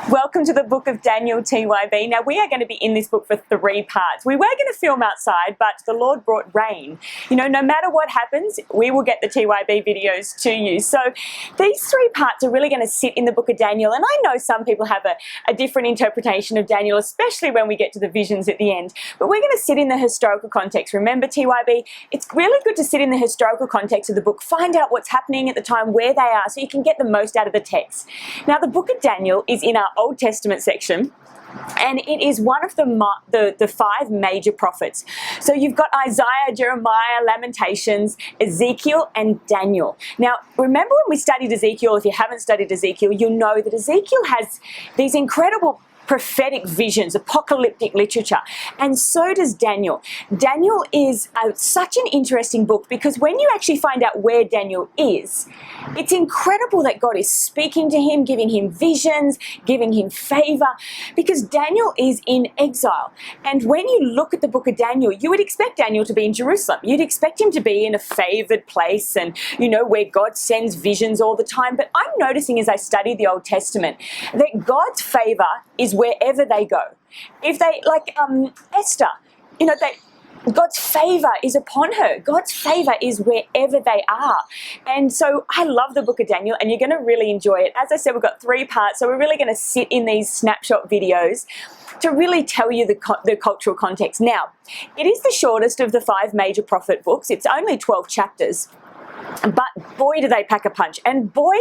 Welcome to the book of Daniel, TYB. Now, we are going to be in this book for 3 parts. We were going to film outside, but the Lord brought rain. You know, no matter what happens, we will get the TYB videos to you. So these 3 parts are really going to sit in the book of Daniel. And I know some people have a different interpretation of Daniel, especially when we get to the visions at the end. But we're going to sit in the historical context. Remember, TYB, it's really good to sit in the historical context of the book, find out what's happening at the time, where they are, so you can get the most out of the text. Now, the book of Daniel is in our Old Testament section, and it is one of the 5 major prophets. So you've got Isaiah, Jeremiah, Lamentations, Ezekiel, and Daniel. Now, remember when we studied Ezekiel, if you haven't studied Ezekiel, you'll know that Ezekiel has these incredible prophetic visions, apocalyptic literature, and so does Daniel. Daniel is such an interesting book because when you actually find out where Daniel is, it's incredible that God is speaking to him, giving him visions, giving him favor, because Daniel is in exile. And when you look at the book of Daniel, you would expect Daniel to be in Jerusalem. You'd expect him to be in a favored place and, you know, where God sends visions all the time. But I'm noticing as I study the Old Testament that God's favor is wherever they go. If they, like Esther, you know, God's favor is upon her. God's favor is wherever they are. And so I love the book of Daniel, and you're going to really enjoy it. As I said, we've got 3 parts, so we're really going to sit in these snapshot videos to really tell you the cultural context. Now, it is the shortest of the 5 major prophet books. It's only 12 chapters, but boy, do they pack a punch. And boy,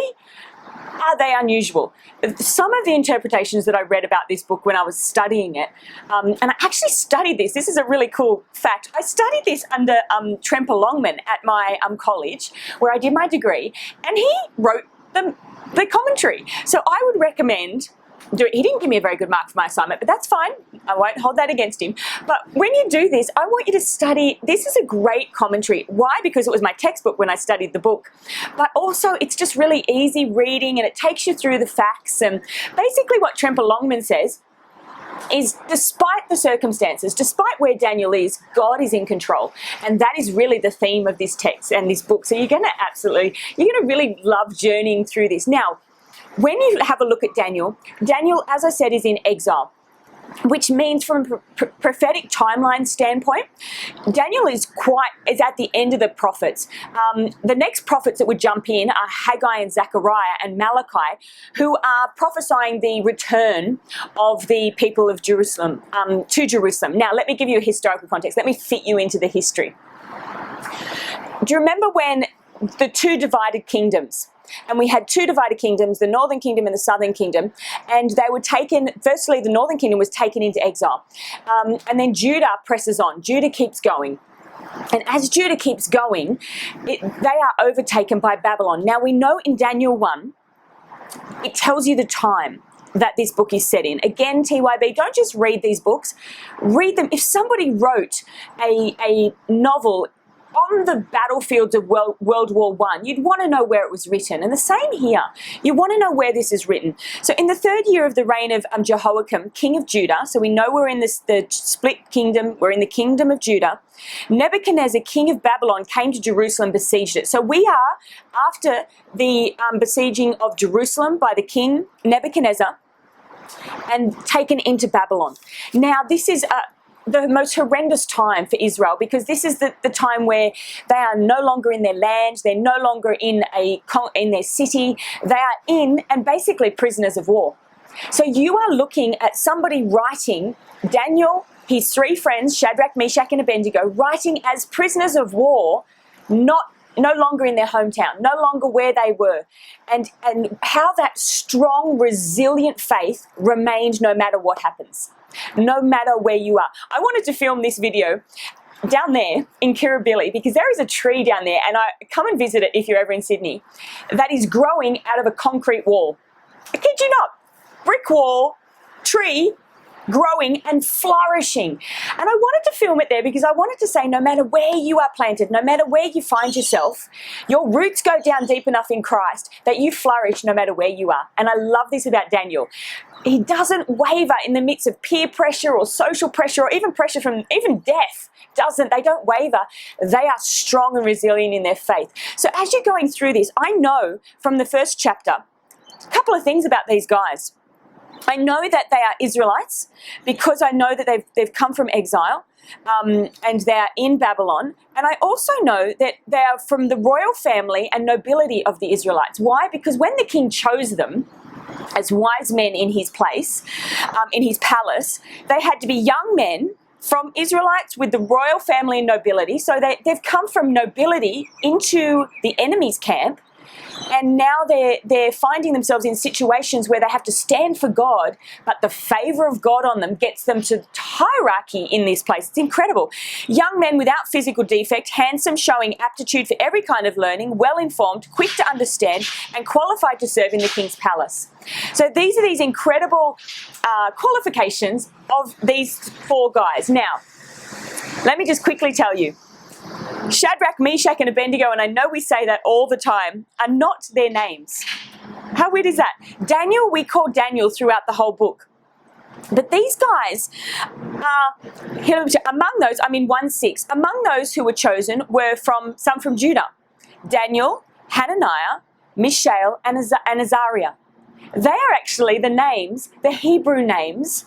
are they unusual. Some of the interpretations that I read about this book when I was studying it, and I actually studied this. This is a really cool fact. I studied this under Tremper Longman at my college where I did my degree, and he wrote the commentary. So I would recommend doing. He didn't give me a very good mark for my assignment, but that's fine. I won't hold that against him. But when you do this, I want you to study. This is a great commentary. Why? Because it was my textbook when I studied the book. But also, it's just really easy reading, and it takes you through the facts. And basically what Tremper Longman says is, despite the circumstances, despite where Daniel is, God is in control. And that is really the theme of this text and this book. So you're going to really love journeying through this. Now, when you have a look at Daniel, as I said, is in exile, which means from a prophetic timeline standpoint, Daniel is at the end of the prophets. The next prophets that would jump in are Haggai and Zechariah and Malachi, who are prophesying the return of the people of Jerusalem to Jerusalem. Now, let me give you a historical context. Let me fit you into the history. Do you remember when the 2 divided kingdoms? And we had 2 divided kingdoms, the northern kingdom and the southern kingdom, and they were taken, firstly the northern kingdom was taken into exile, and then Judah presses on. Judah keeps going. And as Judah keeps going, they are overtaken by Babylon. Now we know in Daniel 1, it tells you the time that this book is set in. Again, TYB, don't just read these books, read them. If somebody wrote a novel on the battlefields of World War I, you'd want to know where it was written. And the same here. You want to know where this is written. So in the 3rd year of the reign of Jehoiakim, king of Judah, so we know we're in the split kingdom, we're in the kingdom of Judah, Nebuchadnezzar, king of Babylon, came to Jerusalem, besieged it. So we are after the besieging of Jerusalem by the king Nebuchadnezzar and taken into Babylon. Now this is the most horrendous time for Israel, because this is the time where they are no longer in their land, they're no longer in their city, they are in and basically prisoners of war. So you are looking at somebody writing, Daniel, his 3 friends, Shadrach, Meshach, and Abednego, writing as prisoners of war, no longer in their hometown, no longer where they were, and how that strong, resilient faith remained no matter what happens. No matter where you are. I wanted to film this video down there in Kirribilli because there is a tree down there, and come and visit it if you're ever in Sydney, that is growing out of a concrete wall. I kid you not. Brick wall, tree, growing and flourishing. And I wanted to film it there because I wanted to say, no matter where you are planted, no matter where you find yourself, your roots go down deep enough in Christ that you flourish no matter where you are. And I love this about Daniel. He doesn't waver in the midst of peer pressure or social pressure or even pressure from even death. They don't waver. They are strong and resilient in their faith. So as you're going through this, I know from the first chapter, a couple of things about these guys. I know that they are Israelites because I know that they've come from exile. And they're in Babylon. And I also know that they are from the royal family and nobility of the Israelites. Why? Because when the king chose them as wise men in his place, in his palace, they had to be young men from Israelites with the royal family and nobility. So they've come from nobility into the enemy's camp. And now they're finding themselves in situations where they have to stand for God, but the favor of God on them gets them to hierarchy in this place. It's incredible. Young men without physical defect, handsome, showing aptitude for every kind of learning, well-informed, quick to understand, and qualified to serve in the king's palace. So these are these incredible qualifications of these four guys. Now, let me just quickly tell you, Shadrach, Meshach, and Abednego, and I know we say that all the time, are not their names. How weird is that? Daniel, we call Daniel throughout the whole book. But these guys are, among those, 1:6, among those who were chosen were some from Judah. Daniel, Hananiah, Mishael, and Azariah. They are actually the names, the Hebrew names,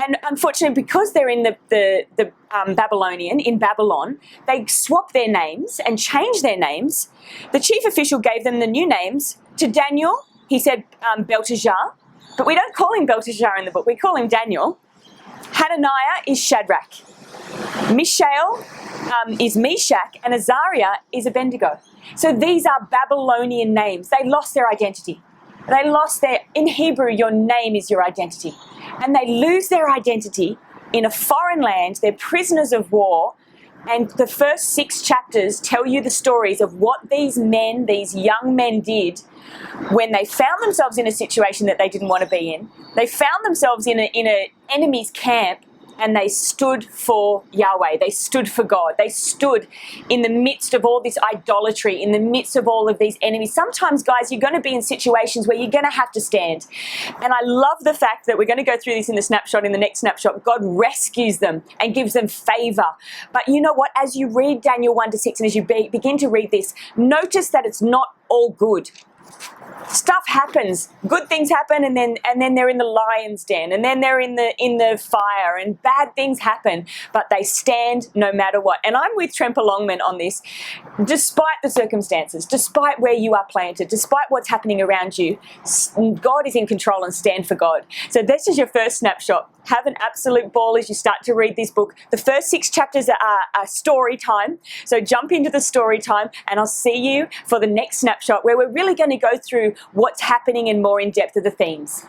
and unfortunately because they're in the Babylonian, in Babylon, they swapped their names and changed their names. The chief official gave them the new names. To Daniel, he said Belteshazzar, but we don't call him Belteshazzar in the book, we call him Daniel. Hananiah is Shadrach. Mishael is Meshach, and Azariah is Abednego. So these are Babylonian names. They lost their identity. They lost in Hebrew, your name is your identity. And they lose their identity in a foreign land. They're prisoners of war. And the first 6 chapters tell you the stories of what these men, these young men did when they found themselves in a situation that they didn't want to be in. They found themselves in an enemy's camp, and they stood for Yahweh. They stood for God. They stood in the midst of all this idolatry, in the midst of all of these enemies. Sometimes, guys, you're going to be in situations where you're going to have to stand. And I love the fact that we're going to go through this in the next snapshot. God rescues them and gives them favor. But you know what? As you read Daniel 1-6 and as you begin to read this, notice that it's not all good. Stuff happens, good things happen, and then they're in the lion's den, and then they're in the fire, and bad things happen, but they stand no matter what. And I'm with Tremper Longman on this. Despite the circumstances, despite where you are planted, despite what's happening around you, God is in control, and stand for God. So this is your first snapshot. Have an absolute ball as you start to read this book. The first 6 chapters are story time. So jump into the story time, and I'll see you for the next snapshot where we're really going to go through what's happening and more in depth of the themes.